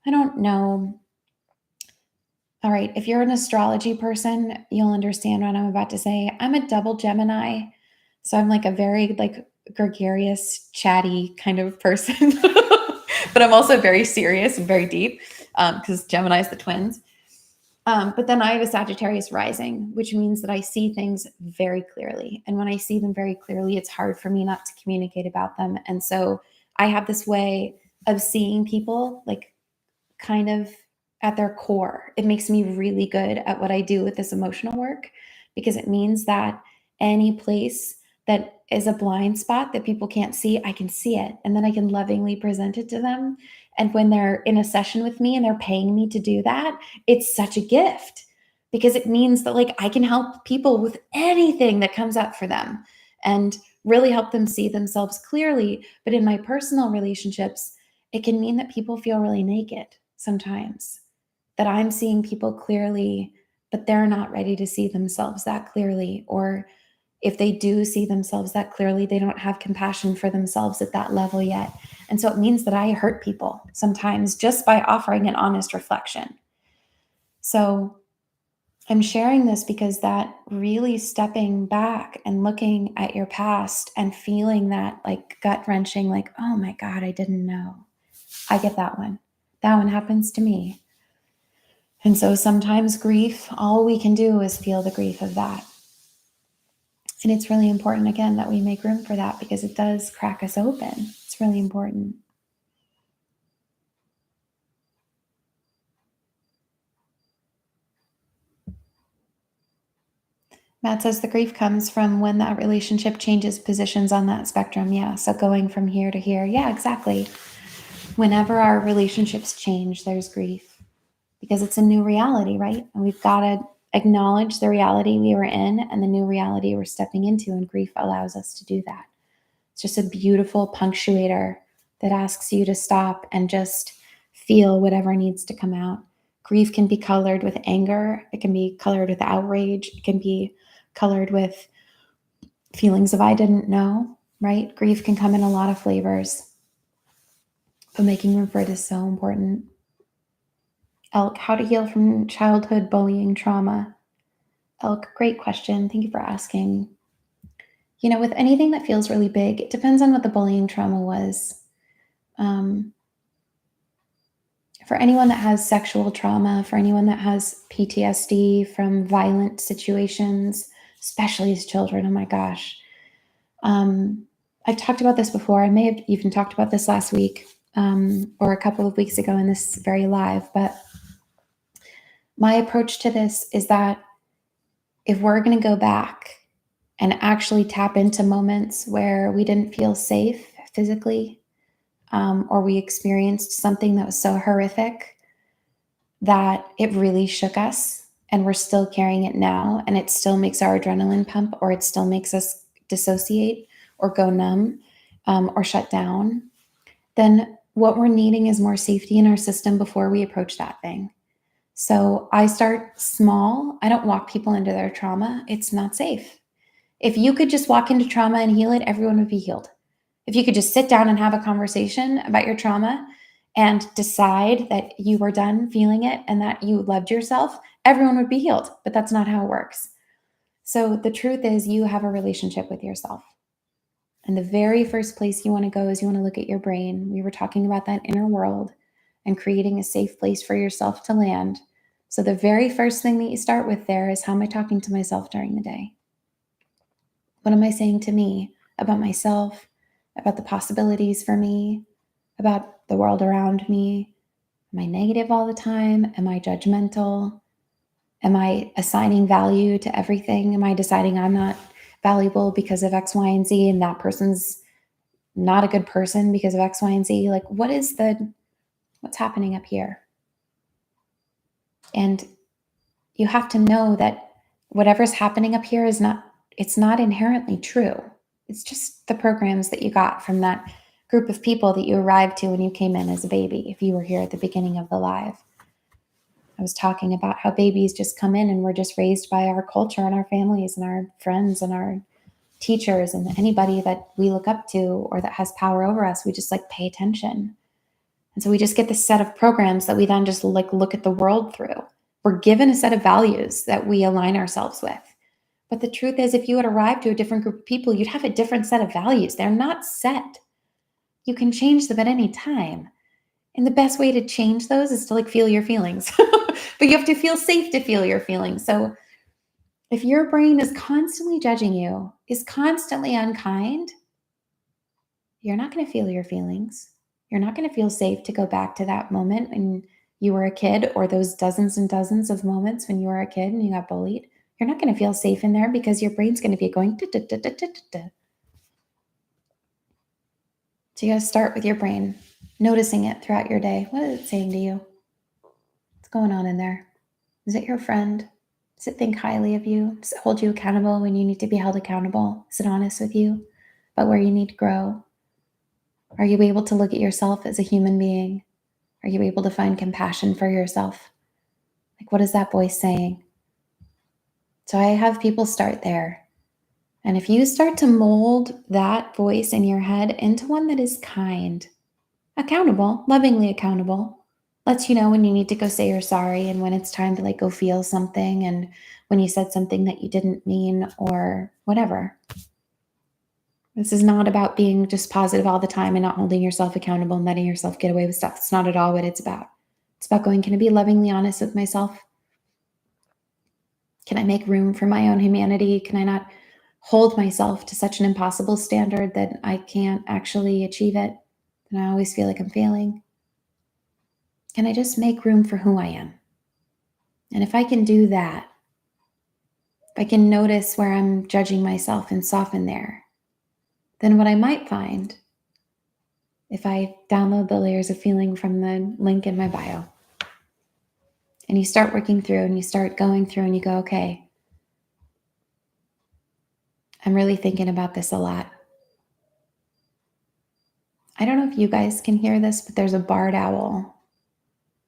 I don't know. All right, if you're an astrology person, you'll understand what I'm about to say. I'm a double Gemini, so I'm like a very like gregarious, chatty kind of person. But I'm also very serious and very deep because Gemini is the twins. But then I have a Sagittarius rising, which means that I see things very clearly. And when I see them very clearly, it's hard for me not to communicate about them. And so I have this way of seeing people like kind of at their core. It makes me really good at what I do with this emotional work because it means that any place that is a blind spot that people can't see, I can see it. And then I can lovingly present it to them. And when they're in a session with me and they're paying me to do that, it's such a gift because it means that like I can help people with anything that comes up for them and really help them see themselves clearly. But in my personal relationships, it can mean that people feel really naked sometimes, that I'm seeing people clearly, but they're not ready to see themselves that clearly. Or if they do see themselves that clearly, they don't have compassion for themselves at that level yet. And so it means that I hurt people sometimes just by offering an honest reflection. So I'm sharing this because that really stepping back and looking at your past and feeling that like gut wrenching, like, oh my God, I didn't know. I get that one. That one happens to me. And so sometimes grief, all we can do is feel the grief of that. And it's really important, again, that we make room for that because it does crack us open. It's really important. Matt says the grief comes from when that relationship changes positions on that spectrum. Yeah. So going from here to here. Yeah, exactly. Whenever our relationships change, there's grief because it's a new reality, right? And we've got to acknowledge the reality we were in and the new reality we're stepping into. And grief allows us to do that. It's just a beautiful punctuator that asks you to stop and just feel whatever needs to come out. Grief can be colored with anger. It can be colored with outrage. It can be colored with feelings of I didn't know, right? Grief can come in a lot of flavors, but making room for it is so important. Elk, how to heal from childhood bullying trauma. Elk, great question. Thank you for asking. You know, with anything that feels really big, it depends on what the bullying trauma was. Um, for anyone that has sexual trauma, for anyone that has PTSD from violent situations, especially as children, oh my gosh. I've talked about this before. I may have even talked about this last week or a couple of weeks ago in this very live, but my approach to this is that if we're going to go back and actually tap into moments where we didn't feel safe physically, or we experienced something that was so horrific that it really shook us and we're still carrying it now and it still makes our adrenaline pump or it still makes us dissociate or go numb or shut down, then what we're needing is more safety in our system before we approach that thing. So I start small. I don't walk people into their trauma. It's not safe. If you could just walk into trauma and heal it, everyone would be healed. If you could just sit down and have a conversation about your trauma and decide that you were done feeling it and that you loved yourself, everyone would be healed. But that's not how it works. So the truth is, you have a relationship with yourself. And the very first place you want to go is you want to look at your brain. We were talking about that inner world and creating a safe place for yourself to land. So the very first thing that you start with there is, how am I talking to myself during the day? What am I saying to me about myself, about the possibilities for me, about the world around me? Am I negative all the time? Am I judgmental? Am I assigning value to everything? Am I deciding I'm not valuable because of X, Y, and Z, and that person's not a good person because of X, Y, and Z. Like, what's happening up here? And you have to know that whatever's happening up here it's not inherently true. It's just the programs that you got from that group of people that you arrived to when you came in as a baby, if you were here at the beginning of the live. I was talking about how babies just come in and we're just raised by our culture and our families and our friends and our teachers and anybody that we look up to or that has power over us. We just like pay attention. And so we just get this set of programs that we then just like look at the world through. We're given a set of values that we align ourselves with. But the truth is, if you had arrived to a different group of people, you'd have a different set of values. They're not set. You can change them at any time. And the best way to change those is to like feel your feelings. But you have to feel safe to feel your feelings. So if your brain is constantly judging you, is constantly unkind, you're not going to feel your feelings. You're not going to feel safe to go back to that moment when you were a kid or those dozens and dozens of moments when you were a kid and you got bullied. You're not going to feel safe in there because your brain's going to be going. Da, da, da, da, da, da. So you got to start with your brain, noticing it throughout your day. What is it saying to you? What's going on in there? Is it your friend? Does it think highly of you? Does it hold you accountable when you need to be held accountable? Is it honest with you about where you need to grow? Are you able to look at yourself as a human being? Are you able to find compassion for yourself? Like, what is that voice saying? So I have people start there. And if you start to mold that voice in your head into one that is kind, accountable, lovingly accountable, lets you know when you need to go say you're sorry and when it's time to like go feel something and when you said something that you didn't mean or whatever. This is not about being just positive all the time and not holding yourself accountable and letting yourself get away with stuff. It's not at all what it's about. It's about going, can I be lovingly honest with myself? Can I make room for my own humanity? Can I not hold myself to such an impossible standard that I can't actually achieve it? And I always feel like I'm failing. Can I just make room for who I am? And if I can do that, if I can notice where I'm judging myself and soften there, then what I might find, if I download the layers of feeling from the link in my bio, and you start working through and you start going through and you go, okay, I'm really thinking about this a lot. I don't know if you guys can hear this, but there's a barred owl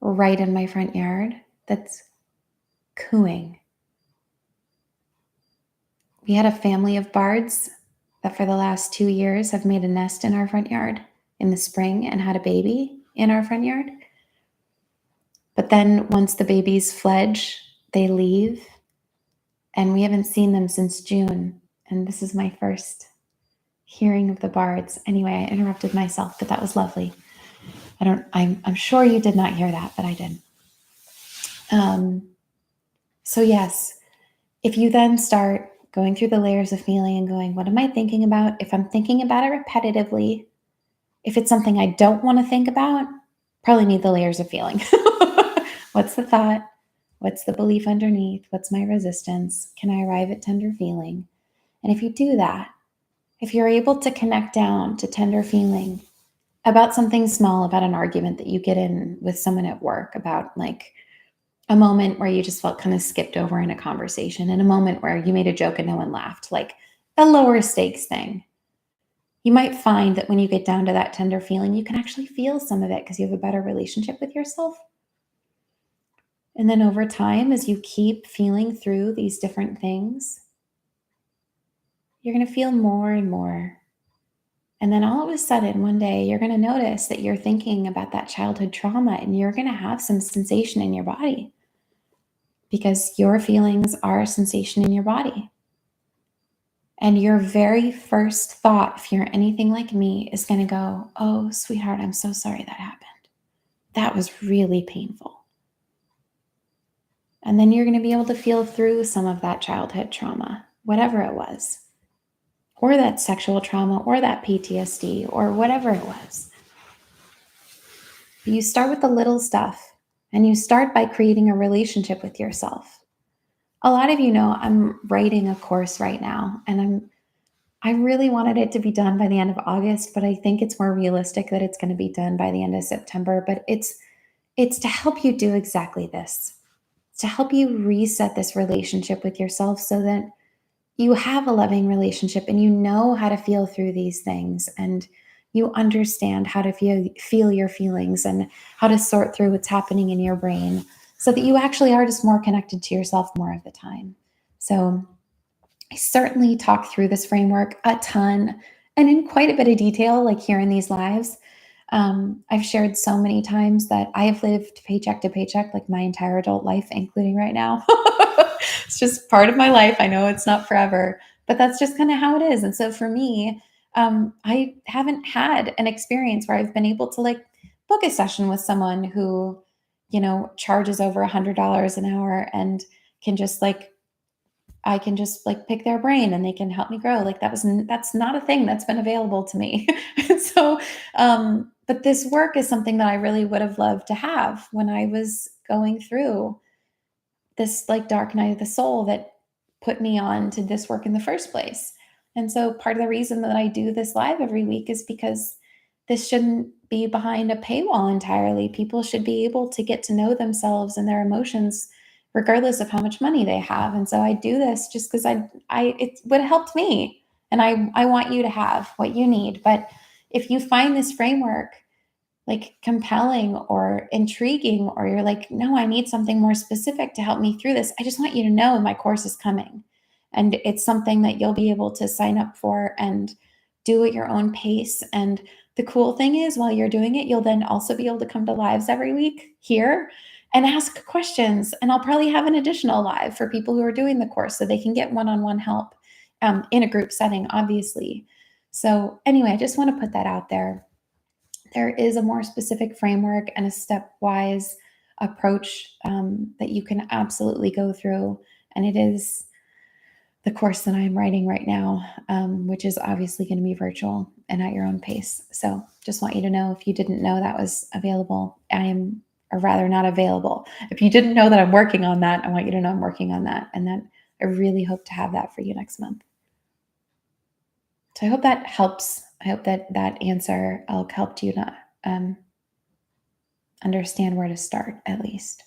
right in my front yard that's cooing. We had a family of bards that for the last 2 years have made a nest in our front yard in the spring and had a baby in our front yard. But then once the babies fledge, they leave. And we haven't seen them since June. And this is my first hearing of the bards. Anyway, I interrupted myself, but that was lovely. I'm sure you did not hear that, but I did. So yes, if you then start going through the layers of feeling and going, what am I thinking about? If I'm thinking about it repetitively, if it's something I don't want to think about, probably need the layers of feeling. What's the thought? What's the belief underneath? What's my resistance? Can I arrive at tender feeling? And if you do that, if you're able to connect down to tender feeling about something small, about an argument that you get in with someone at work, about like a moment where you just felt kind of skipped over in a conversation, and a moment where you made a joke and no one laughed, like a lower stakes thing, you might find that when you get down to that tender feeling, you can actually feel some of it because you have a better relationship with yourself. And then over time, as you keep feeling through these different things, you're going to feel more and more. And then all of a sudden, one day, you're going to notice that you're thinking about that childhood trauma and you're going to have some sensation in your body because your feelings are a sensation in your body. And your very first thought, if you're anything like me, is going to go, oh, sweetheart, I'm so sorry that happened. That was really painful. And then you're going to be able to feel through some of that childhood trauma, whatever it was, or that sexual trauma, or that PTSD, or whatever it was. But you start with the little stuff, and you start by creating a relationship with yourself. a lot of you know I'm writing a course right now, and I really wanted it to be done by the end of August, but I think it's more realistic that it's going to be done by the end of September. But it's to help you do exactly this, to help you reset this relationship with yourself so that you have a loving relationship and you know how to feel through these things, and you understand how to feel your feelings and how to sort through what's happening in your brain so that you actually are just more connected to yourself more of the time. So I certainly talk through this framework a ton and in quite a bit of detail, like here in these lives. I've shared so many times that I have lived paycheck to paycheck like my entire adult life, including right now. It's just part of my life. I know it's not forever, but that's just kind of how it is. And so for me, I haven't had an experience where I've been able to like book a session with someone who, charges over $100 an hour and can just like I can just like pick their brain and they can help me grow. Like that's not a thing that's been available to me. So, but this work is something that I really would have loved to have when I was going through this like dark night of the soul that put me on to this work in the first place. And so part of the reason that I do this live every week is because this shouldn't be behind a paywall entirely. People should be able to get to know themselves and their emotions regardless of how much money they have. And so I do this just because it would have helped me. And I want you to have what you need. But if you find this framework like compelling or intriguing, or you're like, no, I need something more specific to help me through this, I just want you to know my course is coming. And it's something that you'll be able to sign up for and do at your own pace. And the cool thing is, while you're doing it, you'll then also be able to come to lives every week here and ask questions. And I'll probably have an additional live for people who are doing the course so they can get one on one help in a group setting, obviously. So, anyway, I just want to put that out there. There is a more specific framework and a stepwise approach that you can absolutely go through. And it is the course that I'm writing right now, which is obviously going to be virtual and at your own pace. So just want you to know, if you didn't know that was available, or rather not available. If you didn't know that I'm working on that, I want you to know I'm working on that, and that I really hope to have that for you next month. So I hope that helps. I hope that answer helped you to understand where to start, at least.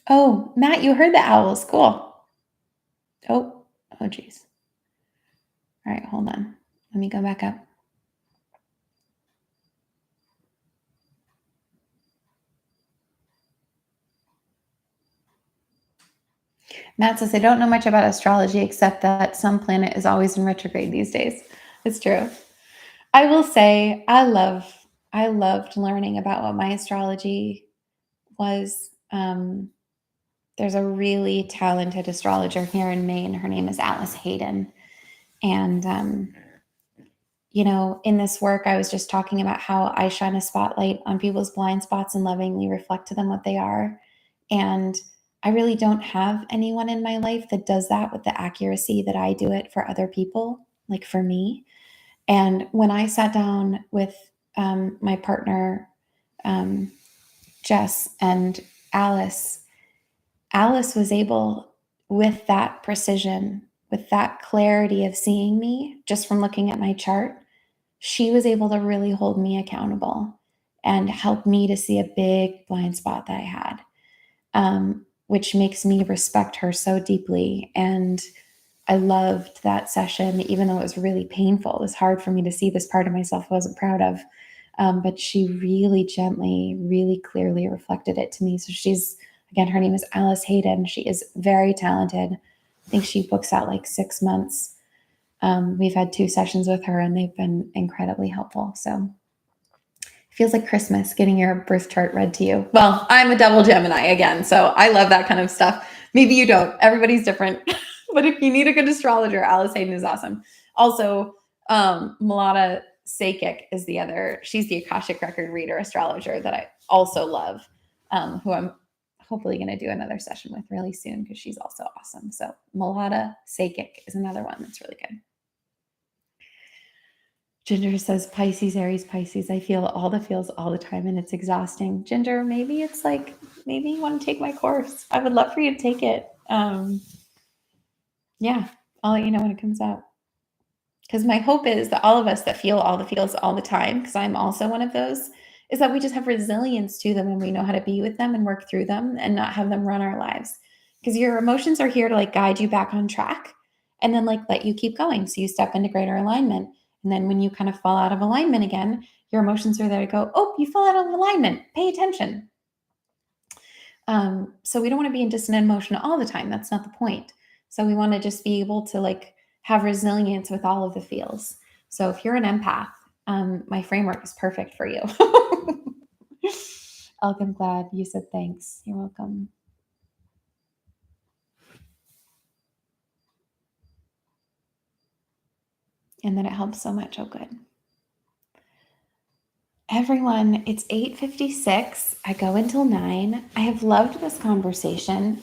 Oh, Matt, you heard the owls. Cool. Oh, geez. All right, hold on. Let me go back up. Matt says, I don't know much about astrology except that some planet is always in retrograde these days. It's true. I will say I loved learning about what my astrology was. There's a really talented astrologer here in Maine. Her name is Alice Hayden. And in this work, I was just talking about how I shine a spotlight on people's blind spots and lovingly reflect to them what they are. And I really don't have anyone in my life that does that with the accuracy that I do it for other people, like for me. And when I sat down with my partner, um, Jess, and Alice, Alice was able, with that precision, with that clarity of seeing me just from looking at my chart, she was able to really hold me accountable and help me to see a big blind spot that I had, which makes me respect her so deeply. And I loved that session, even though it was really painful. It was hard for me to see this part of myself I wasn't proud of. But she really gently, really clearly reflected it to me. So again, her name is Alice Hayden. She is very talented. I think she books out like 6 months. We've had 2 sessions with her and they've been incredibly helpful. So it feels like Christmas getting your birth chart read to you. Well, I'm a double Gemini again, so I love that kind of stuff. Maybe you don't. Everybody's different. But if you need a good astrologer, Alice Hayden is awesome. Also, Mulata Sakic is the other. She's the Akashic Record reader astrologer that I also love, who I'm hopefully going to do another session with really soon because she's also awesome. So Mulata Sakic is another one that's really good. Ginger says Pisces, Aries, Pisces. I feel all the feels all the time and it's exhausting. Ginger, maybe it's like, maybe you want to take my course. I would love for you to take it. Yeah, I'll let you know when it comes out. Because my hope is that all of us that feel all the feels all the time, because I'm also one of those, is that we just have resilience to them and we know how to be with them and work through them and not have them run our lives. Because your emotions are here to like guide you back on track and then like let you keep going. So you step into greater alignment. And then when you kind of fall out of alignment again, your emotions are there to go, oh, you fell out of alignment. Pay attention. So we don't want to be in dissonant emotion all the time. That's not the point. So we want to just be able to like have resilience with all of the feels. So if you're an empath, my framework is perfect for you. Elk, I'm glad you said thanks. You're welcome. And then it helps so much. Oh, good. Everyone, it's 8:56. I go until 9. I have loved this conversation.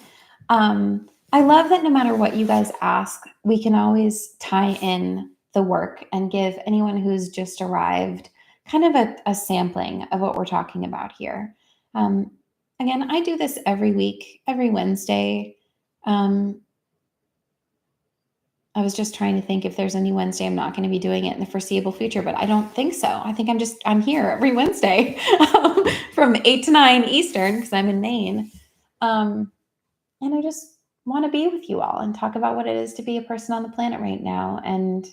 I love that no matter what you guys ask, we can always tie in the work and give anyone who's just arrived kind of a sampling of what we're talking about here. Um, Again, I do this every week, every Wednesday. I was just trying to think if there's any Wednesday I'm not going to be doing it in the foreseeable future, but I don't think so. I think I'm here every Wednesday from 8 to 9 Eastern because I'm in Maine. And I just want to be with you all and talk about what it is to be a person on the planet right now and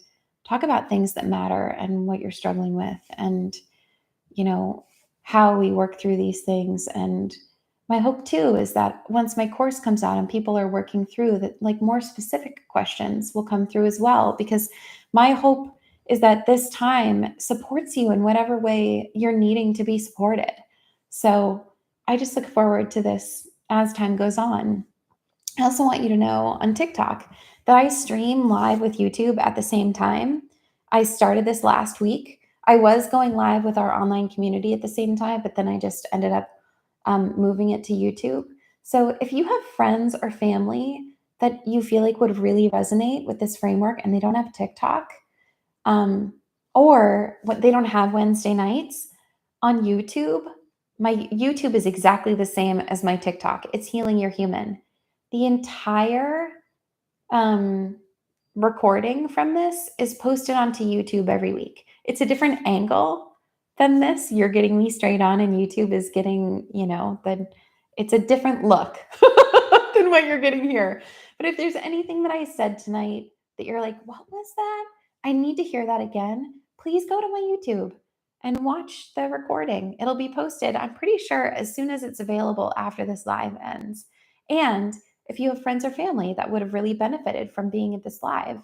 talk about things that matter and what you're struggling with and, you know, how we work through these things. And my hope too is that once my course comes out and people are working through that, like more specific questions will come through as well, because my hope is that this time supports you in whatever way you're needing to be supported. So I just look forward to this as time goes on. I also want you to know on TikTok that I stream live with YouTube at the same time. I started this last week. I was going live with our online community at the same time, but then I just ended up moving it to YouTube. So if you have friends or family that you feel like would really resonate with this framework and they don't have TikTok, or what they don't have Wednesday nights on YouTube, my YouTube is exactly the same as my TikTok. It's Healing Your Human. The entire um, recording from this is posted onto YouTube every week. It's a different angle than this. You're getting me straight on, and YouTube is getting, it's a different look than what you're getting here. But if there's anything that I said tonight that you're like, what was that? I need to hear that again. Please go to my YouTube and watch the recording. It'll be posted, I'm pretty sure, as soon as it's available after this live ends. And if you have friends or family that would have really benefited from being at this live,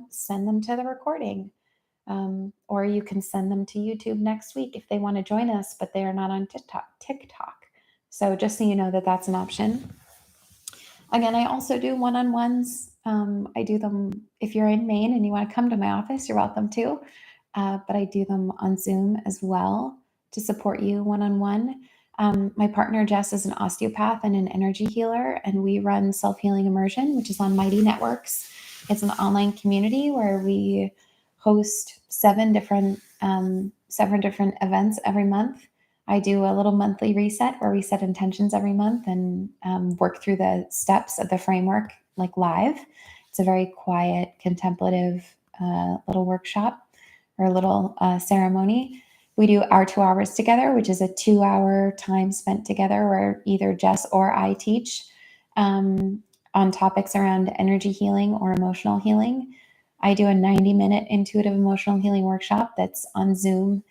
send them to the recording. Or you can send them to YouTube next week if they want to join us, but they are not on TikTok. So just so you know that that's an option. Again, I also do one-on-ones. I do them if you're in Maine and you want to come to my office, you're welcome to. But I do them on Zoom as well to support you one-on-one. My partner, Jess, is an osteopath and an energy healer, and we run Self-Healing Immersion, which is on Mighty Networks. It's an online community where we host seven different events every month. I do a little monthly reset where we set intentions every month and work through the steps of the framework like live. It's a very quiet, contemplative little workshop or a little ceremony. We do our 2 hours together, which is a 2-hour time spent together where either Jess or I teach on topics around energy healing or emotional healing. I do a 90-minute intuitive emotional healing workshop that's on Zoom.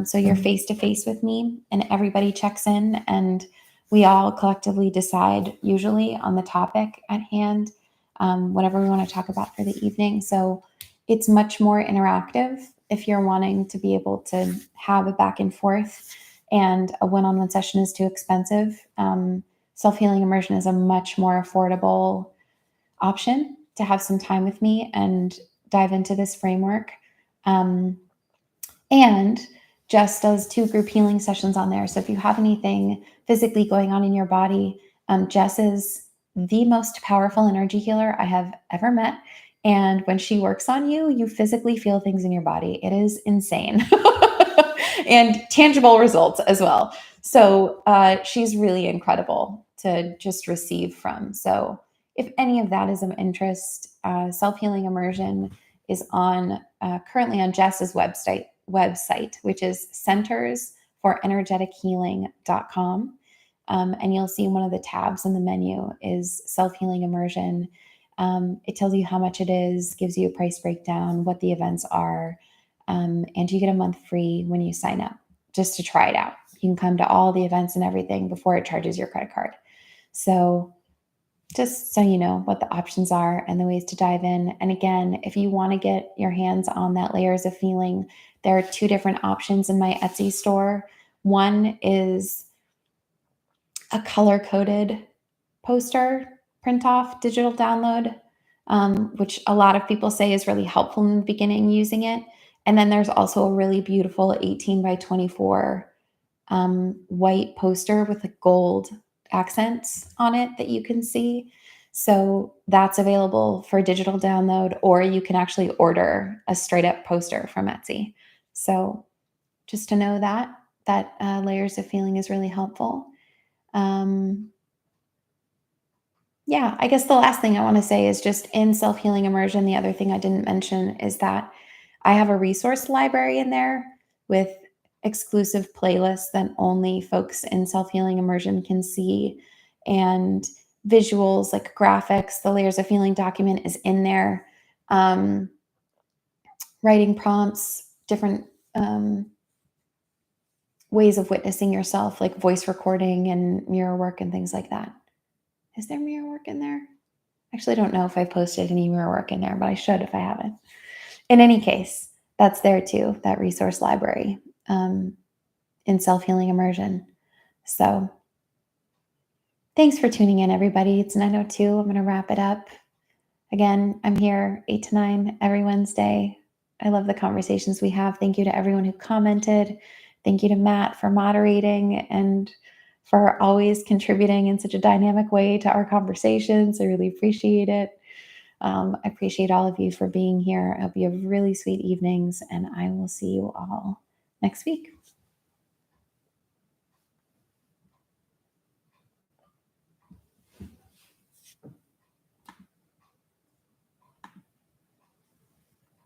So you're face to face with me and everybody checks in and we all collectively decide usually on the topic at hand, whatever we want to talk about for the evening. So it's much more interactive if you're wanting to be able to have a back and forth and a one-on-one session is too expensive. Self-Healing Immersion is a much more affordable option to have some time with me and dive into this framework. And Jess does 2 group healing sessions on there. So if you have anything physically going on in your body, Jess is the most powerful energy healer I have ever met. And when she works on you, you physically feel things in your body. It is insane. And tangible results as well. So she's really incredible to just receive from. So if any of that is of interest, Self Healing Immersion is on currently on Jess's website, which is centersforenergetic.healing.com. And you'll see one of the tabs in the menu is Self Healing Immersion. It tells you how much it is, gives you a price breakdown, what the events are, and you get a month free when you sign up just to try it out. You can come to all the events and everything before it charges your credit card. So just so you know what the options are and the ways to dive in. And again, if you want to get your hands on that Layers of Feeling, there are 2 different options in my Etsy store. One is a color-coded poster print off digital download, which a lot of people say is really helpful in the beginning using it. And then there's also a really beautiful 18 by 24 white poster with like gold accents on it that you can see. So that's available for digital download, or you can actually order a straight up poster from Etsy. So just to know that Layers of Feeling is really helpful. Um, yeah, I guess the last thing I want to say is just in Self Healing Immersion. The other thing I didn't mention is that I have a resource library in there with exclusive playlists that only folks in Self Healing Immersion can see, and visuals like graphics. The Layers of Feeling document is in there, um, writing prompts, different ways of witnessing yourself, like voice recording and mirror work and things like that. Is there mirror work in there? Actually, I don't know if I posted any mirror work in there, but I should if I haven't. In any case, that's there too, that resource library in Self Healing Immersion. So thanks for tuning in, everybody. It's 9:02. I'm going to wrap it up. Again, I'm here 8 to 9 every Wednesday. I love the conversations we have. Thank you to everyone who commented. Thank you to Matt for moderating and for always contributing in such a dynamic way to our conversations. I really appreciate it. I appreciate all of you for being here. I hope you have really sweet evenings, and I will see you all next week.